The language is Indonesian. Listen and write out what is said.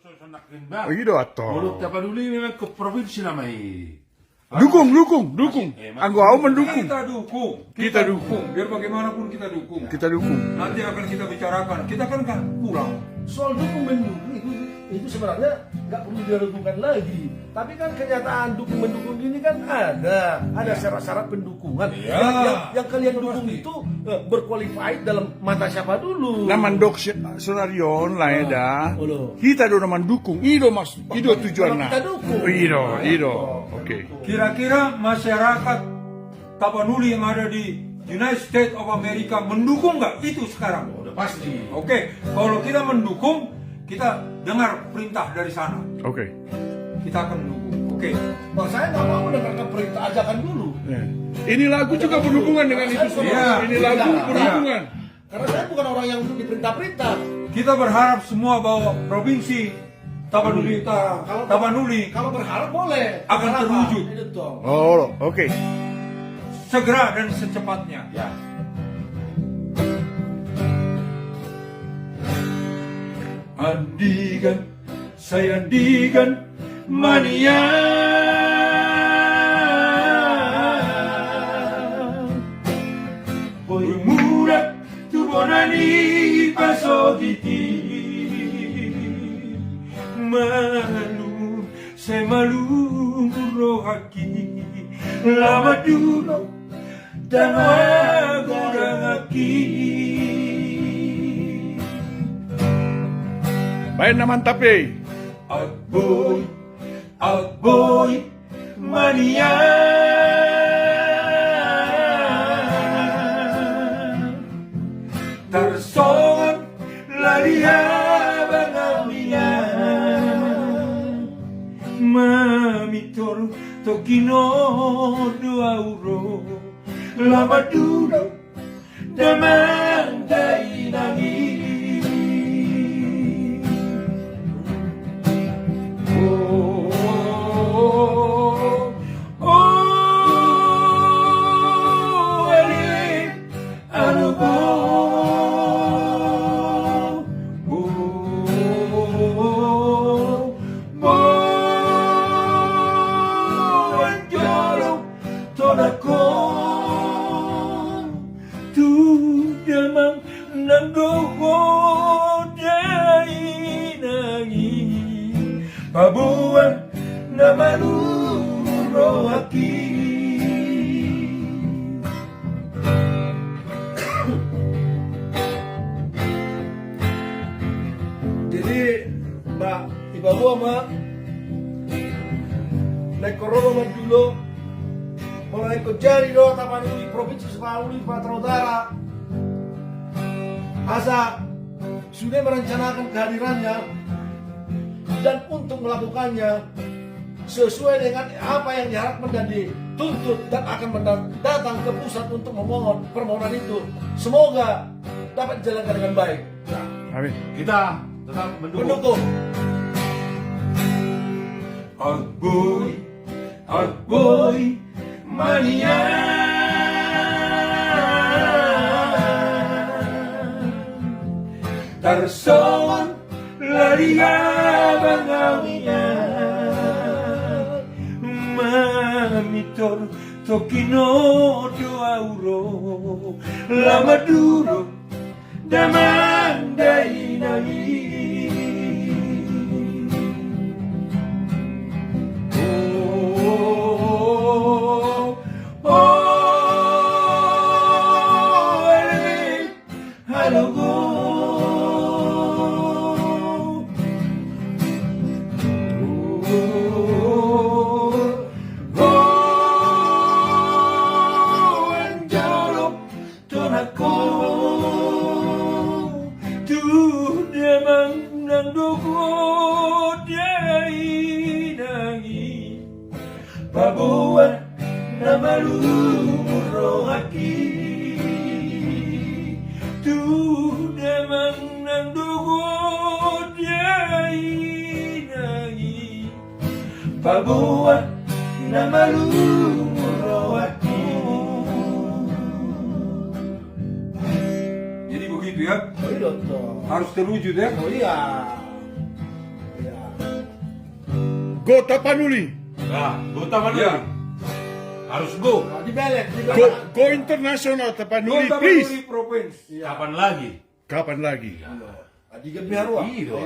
Oh, iya atau. Mulut Tapanuli memang ke provinsi namai. Dukung. Anggo aku mendukung. Kita dukung. Biar bagaimanapun kita dukung. Nanti akan kita bicarakan. Kita kan pulang. Soal dukung mendukung itu sebenarnya nggak perlu diragukan lagi. Tapi kan kenyataan dukung mendukung ini kan ada syarat-syarat pendukungan. Iya. Yang kalian dukung itu berqualified dalam mata siapa dulu? Naman dok senarion lah ya dah. Kita do naman dukung. Ido mas, ido tujuannya. Kita dukung. Ido. Oke. Kira-kira masyarakat Tapanuli yang ada di United States of America mendukung nggak itu sekarang? Udah pasti. Oke, kalau kita mendukung, kita dengar perintah dari sana. Oke. Kita akan mendukung. Oke. Bang, saya nggak mau mendengarkan perintah, ajakan dulu. Ya. Ini lagu juga berhubungan dengan itu semua. Iya. Ini lagu berhubungan. Karena saya bukan orang yang diperintah-perintah. Kita berharap semua bahwa provinsi Tapanuli Utara, Tapanuli Kalau berharap boleh. akan Kenapa? terwujud Itu toh. Oh, oke. segera dan secepatnya. Ya. Andigan, saya andigan, mania. Boy mura, tu bonani pasogiti. Malu, saya malu rohaki, lama dulu dan agorangaki. Baik naman tapi. Agboy, mania. Tersongot lari habang aulia. Mamitor tokino duauro. Lama dulu damang dainangi. Pabuan na maluro aki. Jadi Mbak Ibabu sama naik korona dulu mulai kerja di Tapanuli Provinsi Tapanuli Sumatera Utara. Asa sudah merencanakan kehadirannya dan untuk melakukannya sesuai dengan apa yang diharapkan dan dituntut dan akan datang ke pusat untuk memohon permohonan itu. Semoga dapat dijalankan dengan baik. Amin. Kita tetap Mendukung. Agboy, mania. Tersongot lari habang awinya. Mamitor tokino duauro. Lama dulu damang dainangi. Pabuan na maluro aki. Tu demang ng dugo diay nangi. Pabuan na maluro aki. Jadi begitu ya, Oh iya toh. harus terwujud ya. Oh iya. Ya. Go Tapanuli. Nah, go Tapanuli. Ya. Harus go. Nah, dibelek. Go international Tapanuli, Kota please. Tapanuli Province. Kapan lagi? Kapan lagi? Di Gebiarwa. Iya.